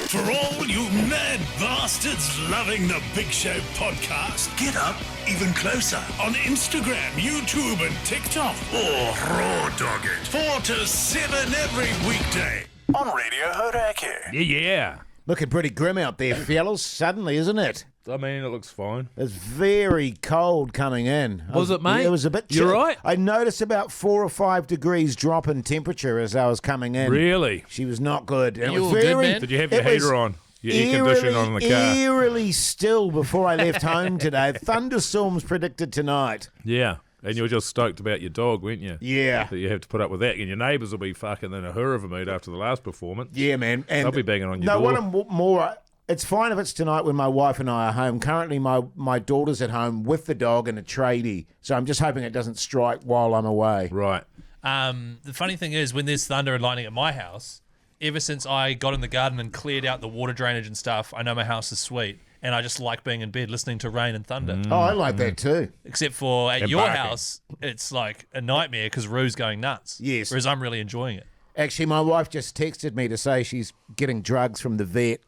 For all you mad bastards loving the Big Show podcast, get up even closer on Instagram, YouTube and TikTok. Or raw dog it. 4 to 7 every weekday on Radio Hauraki. Yeah. Looking pretty grim out there, fellas, suddenly, isn't it? I mean, it looks fine. It's very cold coming in. Was it, mate? It was a bit You're chilly. right. I noticed about 4 or 5 degrees drop in temperature as I was coming in. Really? She was not good. And You it was were good, very, man? Did you have your it was heater on? Your air conditioning on in the car? Eerily still before I left home today. Thunderstorms predicted tonight. Yeah. And you were just stoked about your dog, weren't you? Yeah. That you have to put up with that. And your neighbours will be fucking in a hurrah of a mood after the last performance. Yeah, man. And They'll be banging on your no, door. what I'm more... It's fine if it's tonight when my wife and I are home. Currently, my daughter's at home with the dog and a tradie. So I'm just hoping it doesn't strike while I'm away. Right. The funny thing is, when there's thunder and lightning at my house, ever since I got in the garden and cleared out the water drainage and stuff, I know my house is sweet. And I just like being in bed listening to rain and thunder. Oh, I like that too. Except for at And your barking. house, it's like a nightmare because Rue's going nuts. Yes. Whereas I'm really enjoying it. Actually, my wife just texted me to say she's getting drugs from the vet.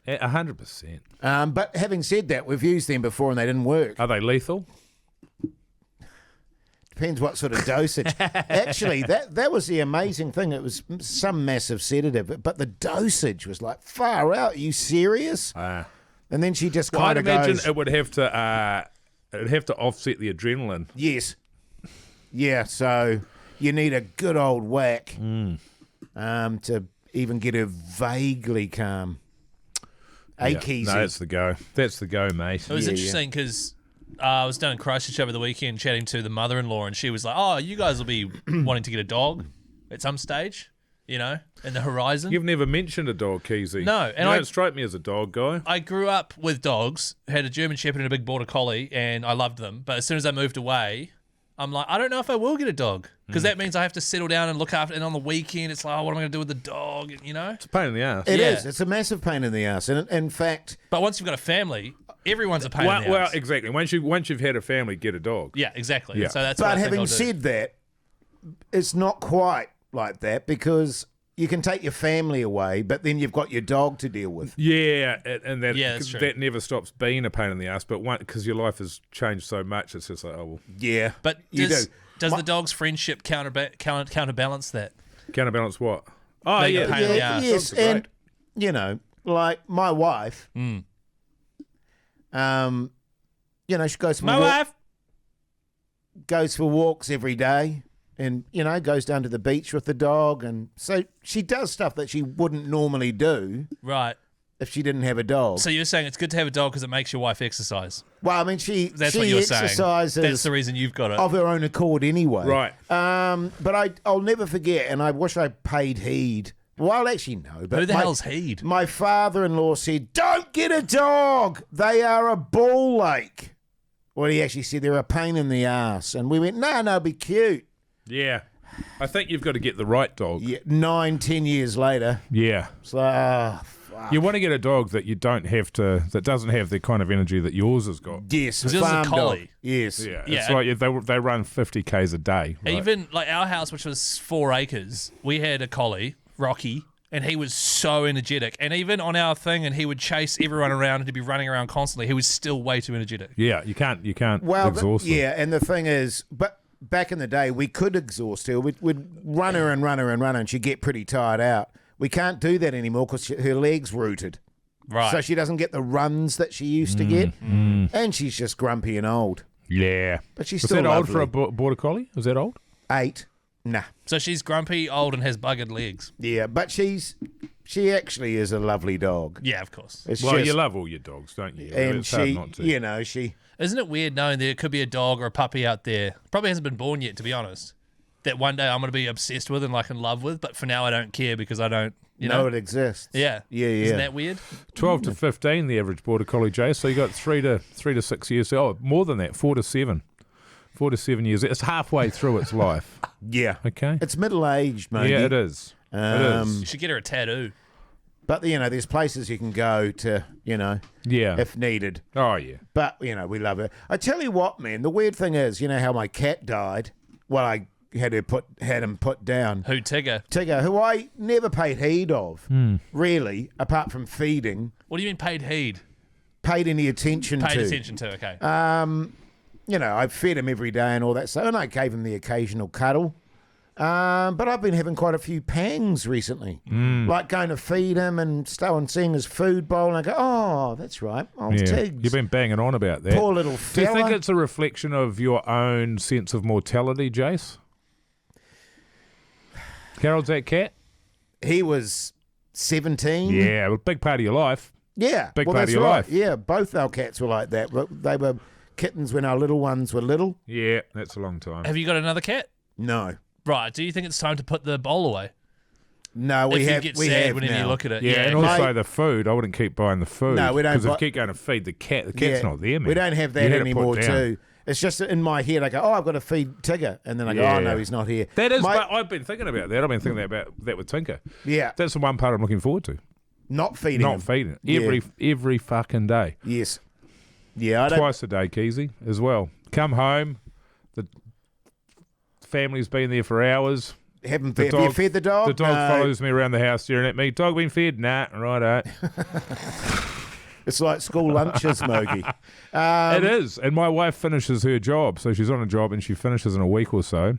100%. But having said that, we've used them before and they didn't work. Are they lethal? Depends what sort of dosage. Actually, that was the amazing thing. It was some massive sedative, but the dosage was like far out. Are you serious? And then she just I'd kind of imagine goes, it would have to offset the adrenaline. yes. Yeah, so you need a good old whack to even get her vaguely calm. Easy. No, that's the go. That's the go, mate. It was Yeah, interesting because I was down in Christchurch over the weekend chatting to the mother-in-law, and she was like, "Oh, you guys will be wanting to get a dog at some stage, you know, in the horizon." You've never mentioned a dog, Keezy. No, and you I- don't strike me as a dog guy. I grew up with dogs, had a German Shepherd and a big Border Collie, and I loved them. But as soon as I moved away, I'm like, I don't know if I will get a dog because that means I have to settle down and look after. And on the weekend, it's like, oh, what am I going to do with the dog? You know. It's a pain in the ass. It Yeah. is. It's a massive pain in the ass. And in fact, But once you've got a family, everyone's a pain in the Well, ass. exactly. Once you've had a family, get a dog. Yeah, exactly. Yeah. So that's what but I think having I'll do. said that, it's not quite like that because you can take your family away, but then you've got your dog to deal with. Yeah, and that Yeah, that's true. that never stops being a pain in the ass. But because your life has changed so much, it's just like, oh well, Yeah. But you does, do. does the dog's friendship counterbalance that? counterbalance what? Oh Being a yeah, pain in the Yeah, ass. yes, Dogs are and you know, like my wife, she goes for My wife. goes for walks every day, and goes down to the beach with the dog, and so she does stuff that she wouldn't normally do Right. if she didn't have a dog. So you're saying it's good to have a dog because it makes your wife exercise. Well, I mean, she That's what you're saying. exercises That's the reason you've got it. of her own accord anyway. Right. But I'll never forget, and I wish I paid heed. Well, actually, no. But Who the hell's heed? My father-in-law said, "Don't get a dog. They are a ball ache." Well, he actually said they're a pain in the ass, and we went, "No, be cute." yeah. I think you've got to get the right dog. Yeah, 9-10 years later, Yeah. it's like, fuck. You want to get a dog that you don't have to, that doesn't have the kind of energy that yours has got. Yes, Because yours is a farm dog. collie. Yes. Yeah, Yeah. it's like they run 50 k's a day. Right? Even like our house, which was 4 acres, we had a collie, Rocky, and he was so energetic. And even on our thing, and he would chase everyone around and he'd be running around constantly. He was still way too energetic. Yeah, you can't Well, exhaust them. yeah, and the thing is, but back in the day, we could exhaust her. We'd run her and run her and run her, and she'd get pretty tired out. We can't do that anymore because her leg's rooted. Right. So she doesn't get the runs that she used to get. And she's just grumpy and old. Yeah. But she's Was still that old for a lovely. border collie? Was that old? 8. Nah. So she's grumpy, old, and has buggered legs. Yeah, but she actually is a lovely dog. Yeah, of course. It's Well, just, you love all your dogs, don't you? and It's hard she, not to. she... Isn't it weird knowing there could be a dog or a puppy out there, probably hasn't been born yet, to be honest, that one day I'm going to be obsessed with and like in love with, but for now I don't care because I don't, you know. it exists. Yeah. Yeah. Isn't that weird? 12 to 15, the average border collie, Jay. So you got 3 to 6 years. Oh, more than that, 4 to 7. 4 to 7 years. It's halfway through its life. Yeah. Okay. It's middle-aged, mate. Yeah, it is. It is. You should get her a tattoo. But, there's places you can go to, Yeah. if needed. Oh, yeah. But, we love it. I tell you what, man, the weird thing is, how my cat died? Well, had him put down. Who, Tigger? Tigger, who I never paid heed of, really, apart from feeding. What do you mean paid heed? Paid any attention to. Paid attention to, okay. You know, I fed him every day and all that stuff, and I gave him the occasional cuddle. But I've been having quite a few pangs recently, like going to feed him and stuff and seeing his food bowl, and I go, oh, that's right, old Tiggs. You've been banging on about that. Poor little Do fella. you think it's a reflection of your own sense of mortality, Jace? How old's that cat? He was 17. Yeah, a big part of your life. Yeah. Big well, part of that's your right. life. Yeah, both our cats were like that. They were kittens when our little ones were little. Yeah, that's a long time. Have you got another cat? No. Right. Do you think it's time to put the bowl away? No, we if have. you get we sad have whenever now. you look at it. Yeah, and Mate- also the food. I wouldn't keep buying the food. No, we don't Because if buy- you keep going to feed the cat's not there, man. We don't have You that had it put anymore down. too. It's just in my head. I go, oh, I've got to feed Tigger, and then I go, Yeah. oh no, he's not here. That is, My- but I've been thinking about that. I've been thinking about that with Tinker. Yeah, That's the one part I'm looking forward to. not feeding Not him. feeding it. Yeah. Every fucking day. Yes. Yeah, I don't. Twice a day, Keezy, as well. Come home, the family's been there for hours. Haven't The have you fed the dog? The dog No. follows me around the house staring at me. Dog been fed? Nah, righto. It's like school lunches, Mogi. It is. And my wife finishes her job. So she's on a job and she finishes in a week or so.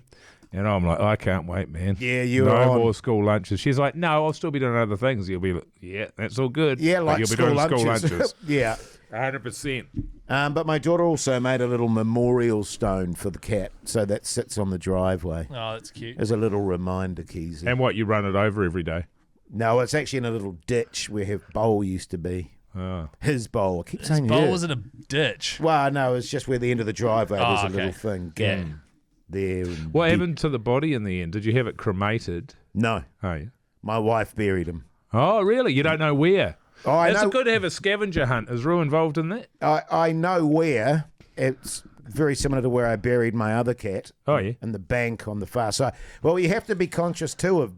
And I'm like, I can't wait, man. Yeah, you no are on. more school lunches. She's like, no, I'll still be doing other things. You'll be like, yeah, that's all good. Yeah, But like you'll be school doing lunches. school lunches. Yeah. 100%. But my daughter also made a little memorial stone for the cat, so that sits on the driveway Oh, that's cute. as a little reminder, Keezy. And what, you run it over every day? No, it's actually in a little ditch where her bowl used to be. Oh. His bowl. I keep saying Bowl his. was in a ditch. Well, no, it's just where the end of the driveway Oh, there's a okay. little thing gap there. And What deep- happened to the body in the end? Did you have it cremated? No, Oh, yeah. my wife buried him. Oh, really? You don't know where? Oh, I It's know. good to have a scavenger hunt. Is Rue involved in that? I know where. It's very similar to where I buried my other cat. Oh, yeah. In the bank on the far side. Well, you have to be conscious too of,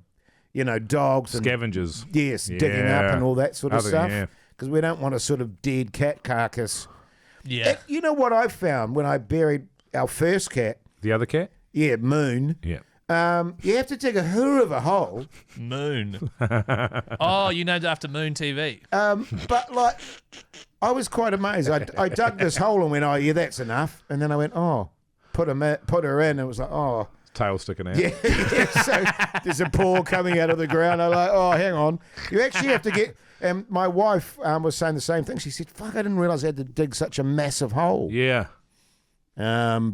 dogs and Scavengers. yes, digging up Yeah. and all that sort of Other- stuff. yeah. Because we don't want a sort of dead cat carcass. Yeah. You know what I found when I buried our first cat? The other cat? Yeah, Moon. Yeah. You have to dig a hoo of a hole. Moon. Oh, you named it after Moon TV. But like, I was quite amazed. I dug this hole and went, oh yeah, that's enough. And then I went, oh, put her in. And it was like, oh, Tail sticking out. yeah. So there's a paw coming out of the ground. I'm like, oh, hang on. You actually have to get. And my wife was saying the same thing. She said, fuck, I didn't realize I had to dig such a massive hole. Yeah. And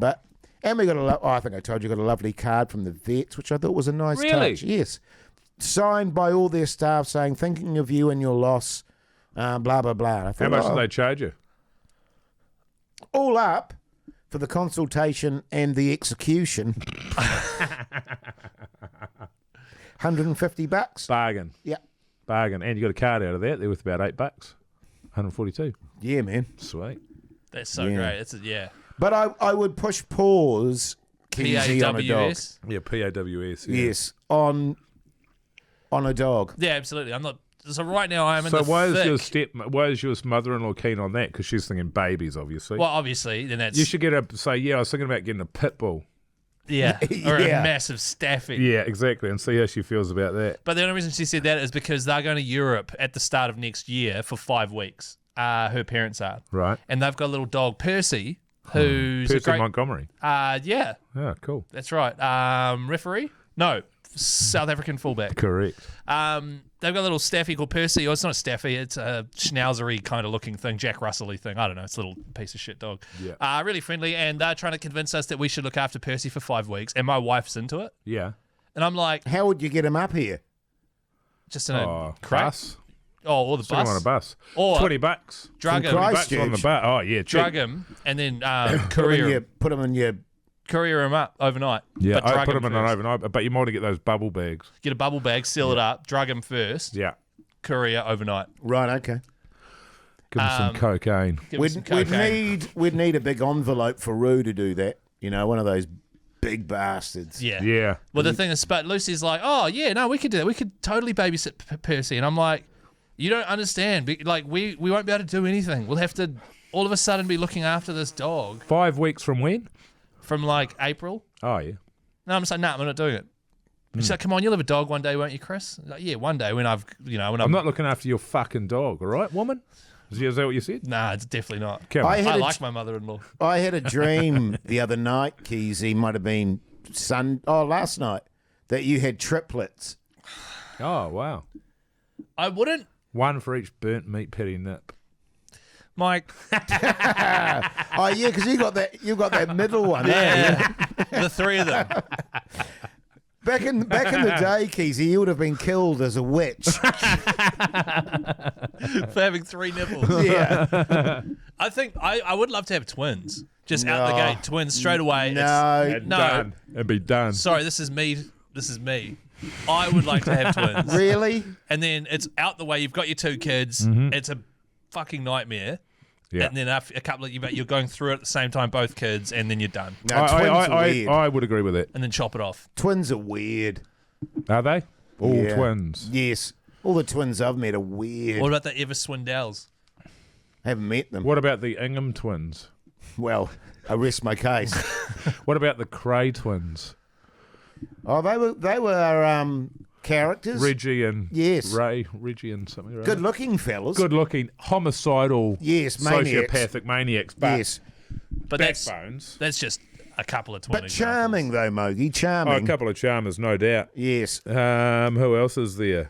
we got I think I told you, got a lovely card from the vets, which I thought was a nice Really? touch. Yes. Signed by all their staff saying, thinking of you and your loss, blah, blah, blah. I thought, How much oh, did they charge you? all up for the consultation and the execution. $150. Bargain. Yeah. Bargain. And you got a card out of that. They're worth about $8. 142. Yeah, man. Sweet. That's so Yeah. great. It's yeah. But I would push Paws, Keezy, on a dog. PAWS. Yeah, PAWS. Yeah. Yes, on a dog. Yeah, absolutely. I'm not. So right now I'm in So the why thick. is your mother-in-law keen on that? Because she's thinking babies, obviously. Well, obviously, then that's You should get I was thinking about getting a pit bull. yeah, or Yeah. a massive staffy. Yeah, exactly, and see how she feels about that. But the only reason she said that is because they're going to Europe at the start of next year for 5 weeks. Her parents are, Right. and they've got a little dog, Percy, who's a Percy great. Montgomery. Yeah, Oh, cool. that's right. Referee? No, South African fullback. Correct. They've got a little staffy called Percy. Or it's not a staffy. It's a schnauzery kind of looking thing, Jack Russell-y thing. I don't know. It's a little piece of shit dog. Yeah. Really friendly, and they're trying to convince us that we should look after Percy for 5 weeks. And my wife's into it, Yeah. and I'm like, How would you get him up here? just in a Oh, crate. bus. Oh, or the Stick him bus. on a bus. Or $20. drug him, Christ- $20 on the bus. Oh yeah, cheap. drug him, and then Put him in your. courier him up overnight. Yeah, but I drug put him in an first. overnight, but you might want to get those bubble bags. Get a bubble bag, seal it up, drug him first, Yeah. courier overnight. Right, okay. Give him some cocaine. Give him some We'd cocaine. need a big envelope for Rue to do that. One of those big bastards. Yeah. Yeah. Well, the thing is, but Lucy's like, oh yeah, no, we could do that. We could totally babysit Percy, and I'm like, you don't understand. Like we won't be able to do anything. We'll have to all of a sudden be looking after this dog 5 weeks from when? from like April. Oh yeah. No, I'm just like, nah, I'm not doing it. She's like, come on, you'll have a dog one day, won't you, Chris? I'm like, yeah, one day when I've, when I'm not looking after your fucking dog, all right, woman? Is that what you said? Nah, it's definitely not. Come on. I like my mother-in-law. I had a dream the other night, Keezy, might have been last night, that you had triplets. Oh, wow. I wouldn't, One for each burnt meat patty nip. Mike. Oh yeah, because you got that middle one. Yeah, the three of them. Back in the day, Keezy, you would have been killed as a witch. For having three nipples. Yeah. I think I would love to have twins. Just out the gate, twins straight away. No. And done. And be done. Sorry, this is me. I would like to have twins. Really? And then it's out the way. You've got your two kids. It's a fucking nightmare. Yeah. And then a couple of you're going through it at the same time, both kids, and then you're done. No, twins are weird. I would agree with that. And then chop it off. Twins are weird. Are they? All Yeah. twins. Yes. All the twins I've met are weird. What about the Ever Swindells? Haven't met them. What about the Ingham twins? Well, I rest my case. What about the Cray twins? Oh, they were characters. Reggie and Yes. Reggie and something. Right? Good looking fellas. Good looking, homicidal, Yes, maniacs. sociopathic maniacs. But Yes. But backbones. that's just a couple of twin But charming though, Mogi. Charming. Oh, a couple of charmers, no doubt. Yes. Who else is there?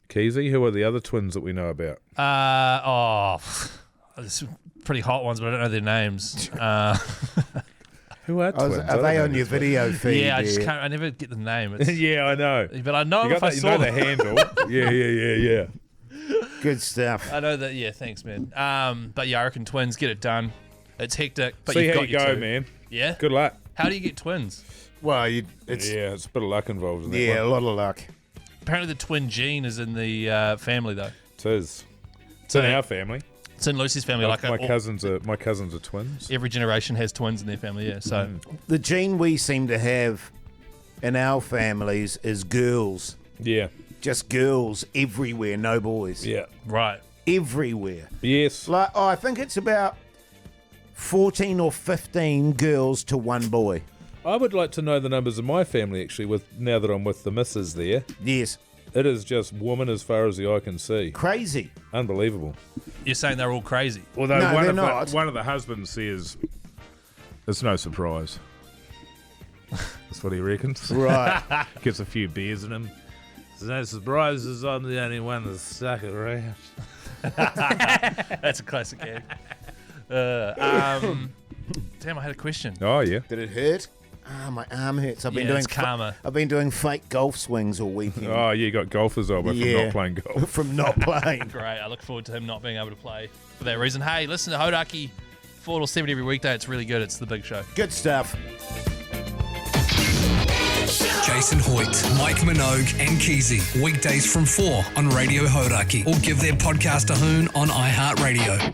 Keezy, who are the other twins that we know about? There's pretty hot ones, but I don't know their names. Who are twins? Are they on your video feed? Yeah, I just there? can't. I never get the name. It's, Yeah, I know. but I know You if I got that, you saw know the them. handle. Yeah. Good stuff. I know that. Yeah, thanks, man. But yeah, I reckon twins get it done. It's hectic, but See you've how got you your go, two. man. Yeah. Good luck. How do you get twins? Well, It's a bit of luck involved in that a one. lot of luck. Apparently, the twin gene is in the family though. It is. It's in our family. It's in Lucy's family. Like my cousins are twins. every generation has twins in their family. Yeah. So The gene we seem to have in our families is girls. Yeah. Just girls everywhere, no boys. Yeah. right. Everywhere. Yes. I think it's about 14 or 15 girls to one boy. I would like to know the numbers of my family actually. Now that I'm with the missus there, Yes. it is just woman as far as the eye can see. Crazy. Unbelievable. You're saying they're all crazy. Although No, they're not. one of the husbands says it's no surprise. That's what he reckons. Right. Gets a few beers in him. It's no surprise as I'm the only one that's stuck around. That's a classic gag. Damn, I had a question. Oh yeah. Did it hurt? My arm hurts. I've been Yeah, doing it's karma. I've been doing fake golf swings all weekend. Oh, you got golfers over from Yeah. not playing golf. From not playing. Great. I look forward to him not being able to play for that reason. Hey, listen to Hauraki 4 till 7 every weekday. It's really good. It's the big show. Good stuff. Jason Hoyt, Mike Minogue, and Keezy. Weekdays from 4 on Radio Hauraki. Or give their podcast a hoon on iHeartRadio.